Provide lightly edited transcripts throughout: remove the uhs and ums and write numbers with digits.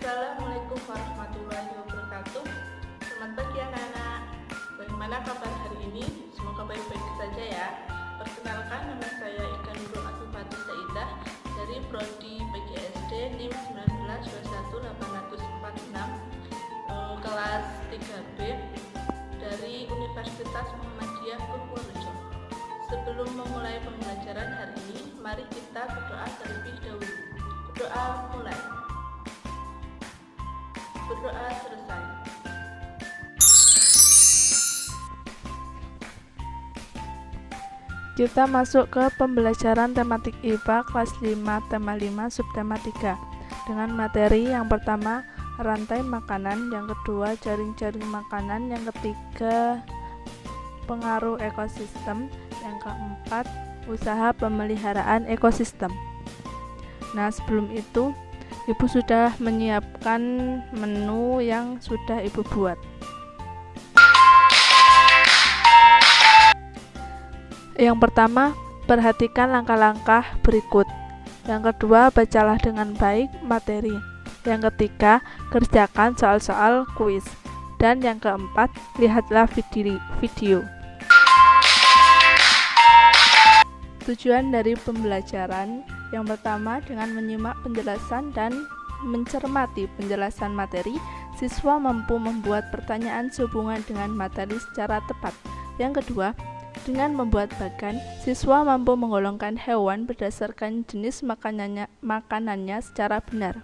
Assalamualaikum warahmatullahi wabarakatuh. Selamat pagi anak-anak. Bagaimana kabar hari ini? Semoga baik-baik saja ya. Perkenalkan, nama saya Ika Nurul Atufati Saidah dari Prodi PGSD NIM 1921846 kelas 3B dari Universitas Muhammadiyah Purworejo. Sebelum memulai pembelajaran hari ini, mari kita berdoa terlebih dahulu. Berdoa mulai. Berdoa selesai. Kita masuk ke pembelajaran tematik IPA kelas 5 tema 5 subtema 3 dengan materi yang pertama rantai makanan, yang kedua jaring-jaring makanan, yang ketiga pengaruh ekosistem, yang keempat usaha pemeliharaan ekosistem. Nah, sebelum itu Ibu sudah menyiapkan menu yang sudah Ibu buat. Yang pertama, perhatikan langkah-langkah berikut. Yang kedua, bacalah dengan baik materi. Yang ketiga, kerjakan soal-soal kuis. Dan yang keempat, lihatlah video. Tujuan dari pembelajaran yang pertama, dengan menyimak penjelasan dan mencermati penjelasan materi, siswa mampu membuat pertanyaan sehubungan dengan materi secara tepat. Yang kedua, dengan membuat bagan, siswa mampu menggolongkan hewan berdasarkan jenis makanannya secara benar.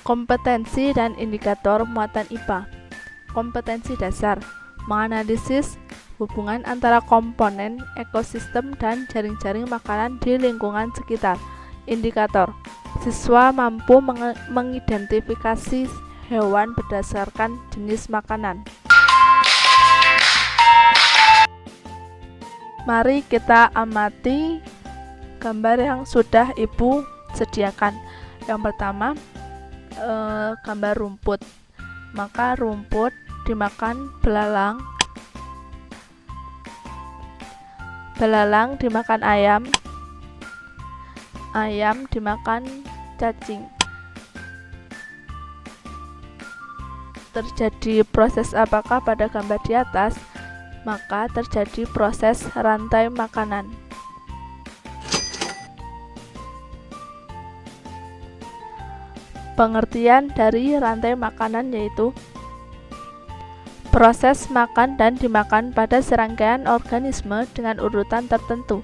Kompetensi dan indikator muatan IPA. Kompetensi dasar, menganalisis hubungan antara komponen ekosistem dan jaring-jaring makanan di lingkungan sekitar. Indikator, siswa mampu mengidentifikasi hewan berdasarkan jenis makanan. Mari kita amati gambar yang sudah Ibu sediakan. Yang pertama, gambar rumput. Maka rumput dimakan belalang. Belalang dimakan ayam. Ayam dimakan cacing. Terjadi proses apakah pada gambar di atas? Maka terjadi proses rantai makanan. Pengertian dari rantai makanan yaitu proses makan dan dimakan pada serangkaian organisme dengan urutan tertentu.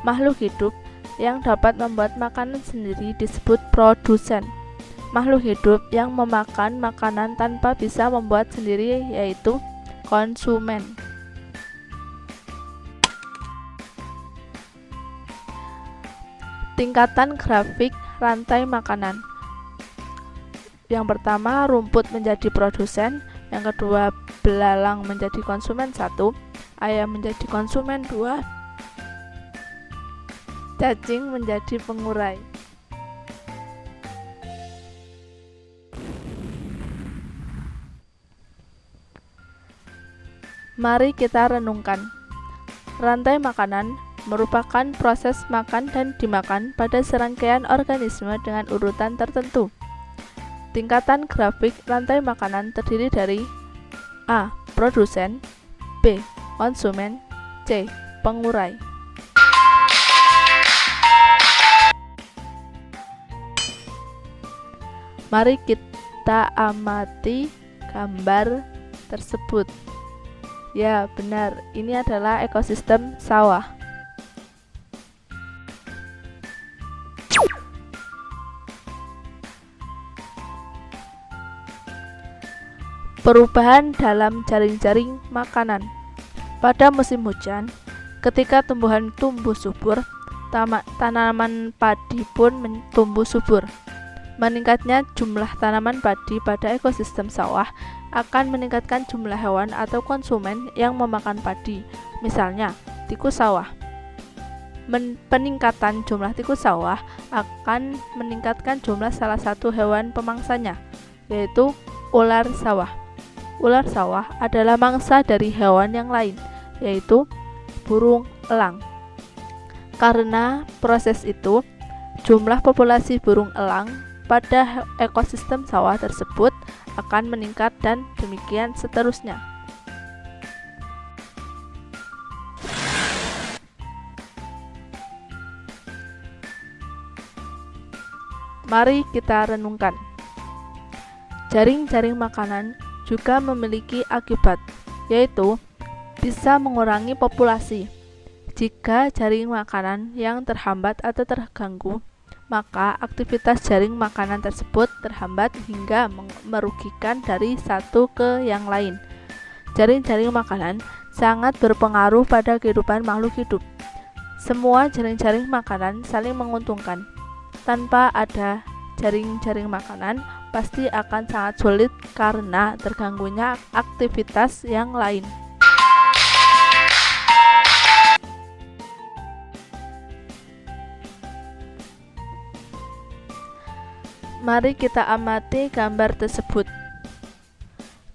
Makhluk hidup yang dapat membuat makanan sendiri disebut produsen. Makhluk hidup yang memakan makanan tanpa bisa membuat sendiri yaitu konsumen. Tingkatan grafik rantai makanan. Yang pertama, rumput menjadi produsen. Yang kedua, belalang menjadi konsumen 1, ayam menjadi konsumen 2, cacing menjadi pengurai. Mari kita renungkan. Rantai makanan merupakan proses makan dan dimakan pada serangkaian organisme dengan urutan tertentu. Tingkatan grafik rantai makanan terdiri dari A. Produsen, B. Konsumen, C. Pengurai. Mari kita amati gambar tersebut. Ya, benar, ini adalah ekosistem sawah. Perubahan dalam jaring-jaring makanan. Pada musim hujan, ketika tumbuhan tumbuh subur, tanaman padi pun tumbuh subur. Meningkatnya jumlah tanaman padi pada ekosistem sawah akan meningkatkan jumlah hewan atau konsumen yang memakan padi, misalnya tikus sawah. Peningkatan jumlah tikus sawah akan meningkatkan jumlah salah satu hewan pemangsanya, yaitu ular sawah. Ular sawah adalah mangsa dari hewan yang lain, yaitu burung elang. Karena proses itu, jumlah populasi burung elang pada ekosistem sawah tersebut akan meningkat dan demikian seterusnya. Mari kita renungkan. Jaring-jaring makanan juga memiliki akibat, yaitu bisa mengurangi populasi. Jika jaring makanan yang terhambat atau terganggu, maka aktivitas jaring makanan tersebut terhambat hingga merugikan dari satu ke yang lain. Jaring-jaring makanan sangat berpengaruh pada kehidupan makhluk hidup. Semua jaring-jaring makanan saling menguntungkan. Tanpa ada jaring-jaring makanan, pasti akan sangat sulit karena terganggunya aktivitas yang lain. Mari kita amati gambar tersebut.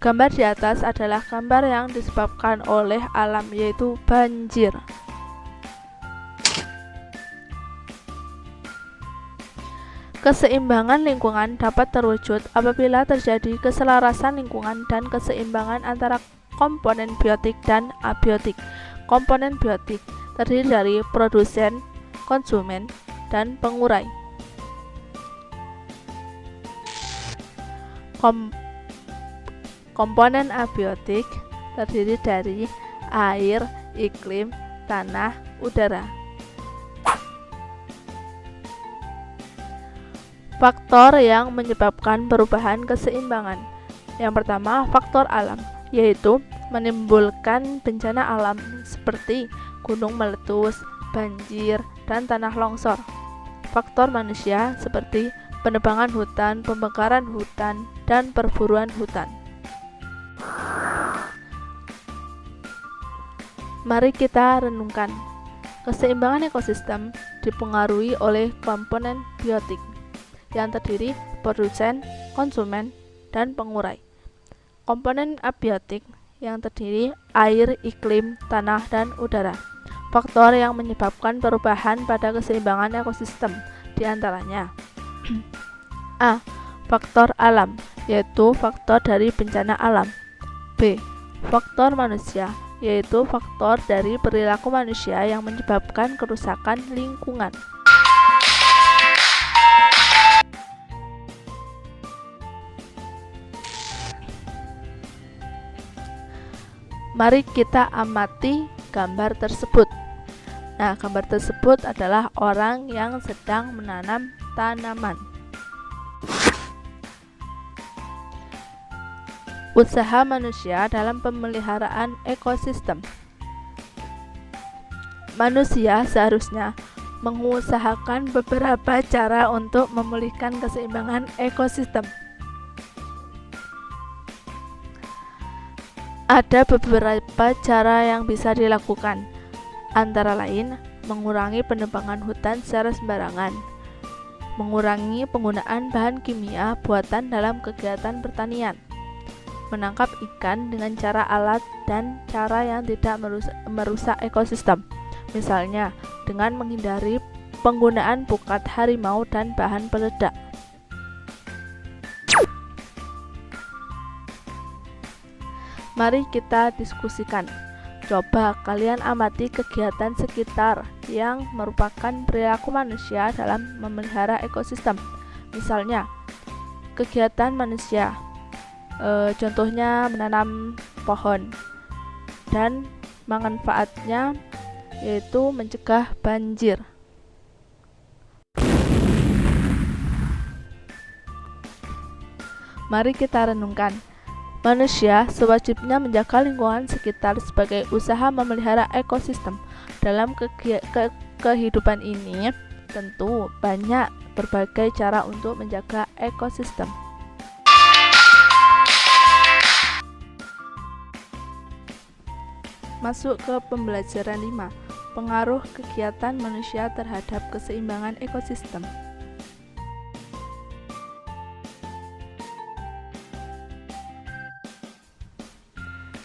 Gambar di atas adalah gambar yang disebabkan oleh alam, yaitu banjir. Keseimbangan lingkungan dapat terwujud apabila terjadi keselarasan lingkungan dan keseimbangan antara komponen biotik dan abiotik. Komponen biotik terdiri dari produsen, konsumen, dan pengurai. Komponen abiotik terdiri dari air, iklim, tanah, udara. Faktor yang menyebabkan perubahan keseimbangan. Yang pertama, faktor alam, yaitu menimbulkan bencana alam seperti gunung meletus, banjir, dan tanah longsor. Faktor manusia seperti penebangan hutan, pembakaran hutan, dan perburuan hutan. Mari kita renungkan. Keseimbangan ekosistem dipengaruhi oleh komponen biotik yang terdiri produsen, konsumen, dan pengurai. Komponen abiotik yang terdiri air, iklim, tanah, dan udara. Faktor yang menyebabkan perubahan pada keseimbangan ekosistem diantaranya A. Faktor alam, yaitu faktor dari bencana alam. B. Faktor manusia, yaitu faktor dari perilaku manusia yang menyebabkan kerusakan lingkungan. Mari kita amati gambar tersebut. Nah, gambar tersebut adalah orang yang sedang menanam tanaman. Usaha manusia dalam pemeliharaan ekosistem. Manusia seharusnya mengusahakan beberapa cara untuk memulihkan keseimbangan ekosistem. Ada beberapa cara yang bisa dilakukan, antara lain mengurangi penebangan hutan secara sembarangan, mengurangi penggunaan bahan kimia buatan dalam kegiatan pertanian, menangkap ikan dengan cara alat dan cara yang tidak merusak ekosistem, misalnya dengan menghindari penggunaan pukat harimau dan bahan peledak. Mari kita diskusikan. Coba kalian amati kegiatan sekitar yang merupakan perilaku manusia dalam memelihara ekosistem. Misalnya, kegiatan manusia, contohnya menanam pohon, dan manfaatnya yaitu mencegah banjir. Mari kita renungkan. Manusia sewajibnya menjaga lingkungan sekitar sebagai usaha memelihara ekosistem. Dalam kehidupan ini, tentu banyak berbagai cara untuk menjaga ekosistem. Masuk ke pembelajaran 5. Pengaruh kegiatan manusia terhadap keseimbangan ekosistem.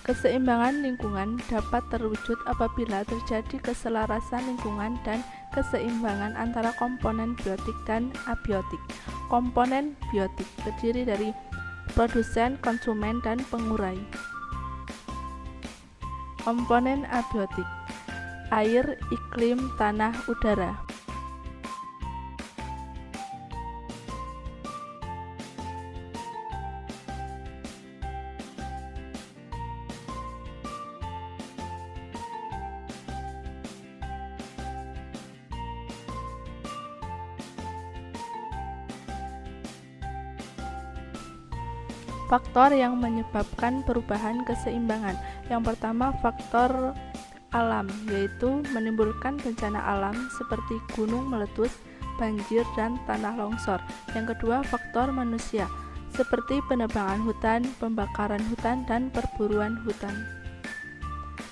Keseimbangan lingkungan dapat terwujud apabila terjadi keselarasan lingkungan dan keseimbangan antara komponen biotik dan abiotik. Komponen biotik terdiri dari produsen, konsumen, dan pengurai. Komponen abiotik: air, iklim, tanah, udara. Faktor yang menyebabkan perubahan keseimbangan. Yang pertama, faktor alam, yaitu menimbulkan bencana alam seperti gunung meletus, banjir, dan tanah longsor. Yang kedua, faktor manusia, seperti penebangan hutan, pembakaran hutan, dan perburuan hutan.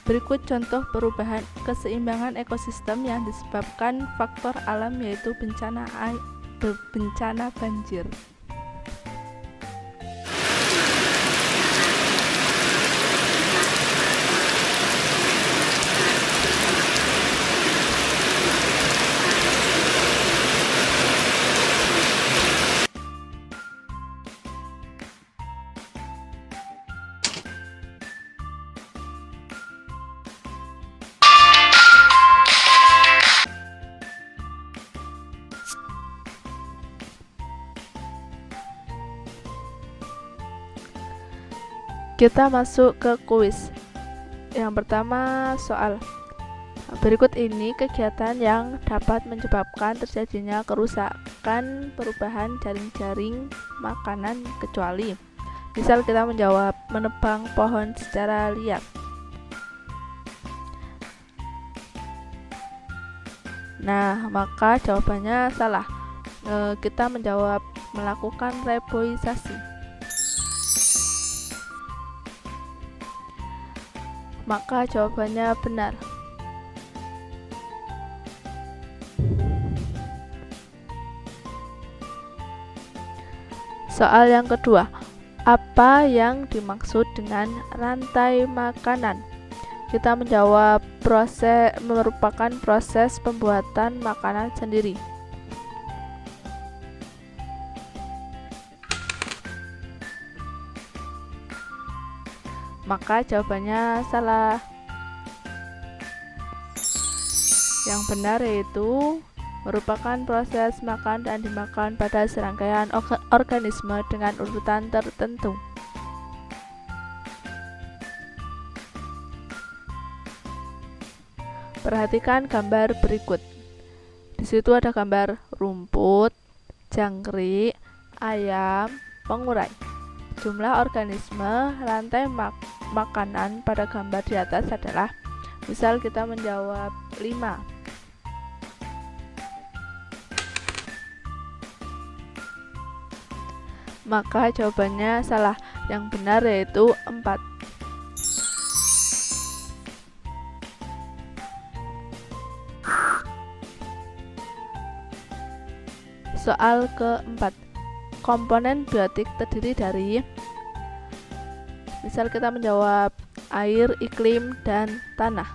Berikut contoh perubahan keseimbangan ekosistem yang disebabkan faktor alam, yaitu bencana banjir. Kita masuk ke kuis. Yang pertama, soal. Berikut ini kegiatan yang dapat menyebabkan terjadinya kerusakan perubahan jaring-jaring makanan kecuali. Misal kita menjawab menebang pohon secara liar. Nah, maka jawabannya salah. Kita menjawab melakukan reboisasi. Maka jawabannya benar. Soal yang kedua, apa yang dimaksud dengan rantai makanan? Kita menjawab merupakan proses pembuatan makanan sendiri. Maka jawabannya salah. Yang benar yaitu merupakan proses makan dan dimakan pada serangkaian organisme dengan urutan tertentu. Perhatikan gambar berikut. Di situ ada gambar rumput, jangkrik, ayam, pengurai. Jumlah organisme rantai makanan pada gambar di atas adalah, misal kita menjawab 5. Maka jawabannya salah. Yang benar yaitu 4. Soal keempat. Komponen biotik terdiri dari, misal kita menjawab air, iklim, dan tanah.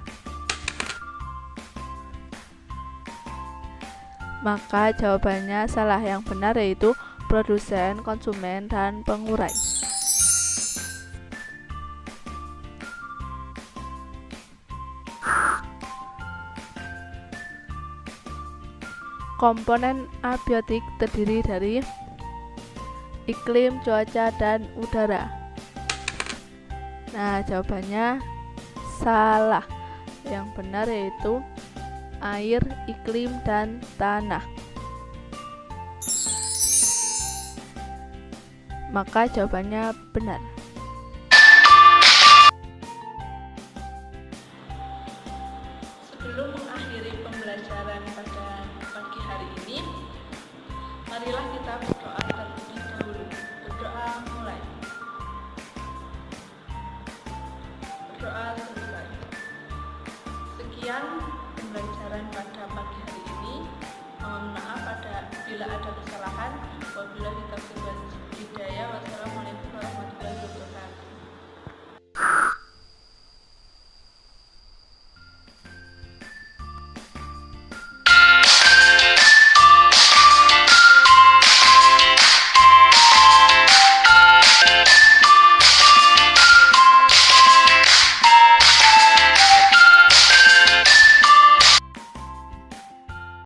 Maka jawabannya salah. Yang benar yaitu produsen, konsumen, dan pengurai. Komponen abiotik terdiri dari iklim, cuaca, dan udara. Nah, jawabannya salah. Yang benar yaitu air, iklim, dan tanah. Maka jawabannya benar. Sebelum mengakhiri pembelajaran pada pagi hari ini, marilah kita berdoa terlebih dahulu. Berdoa mulai. Berdoa selesai. Sekian pembelajaran pada pagi hari ini. Mohon maaf bila ada kesalahan. Wabillahi taufiq wal hidayah. Wassalamualaikum warahmatullahi wabarakatuh.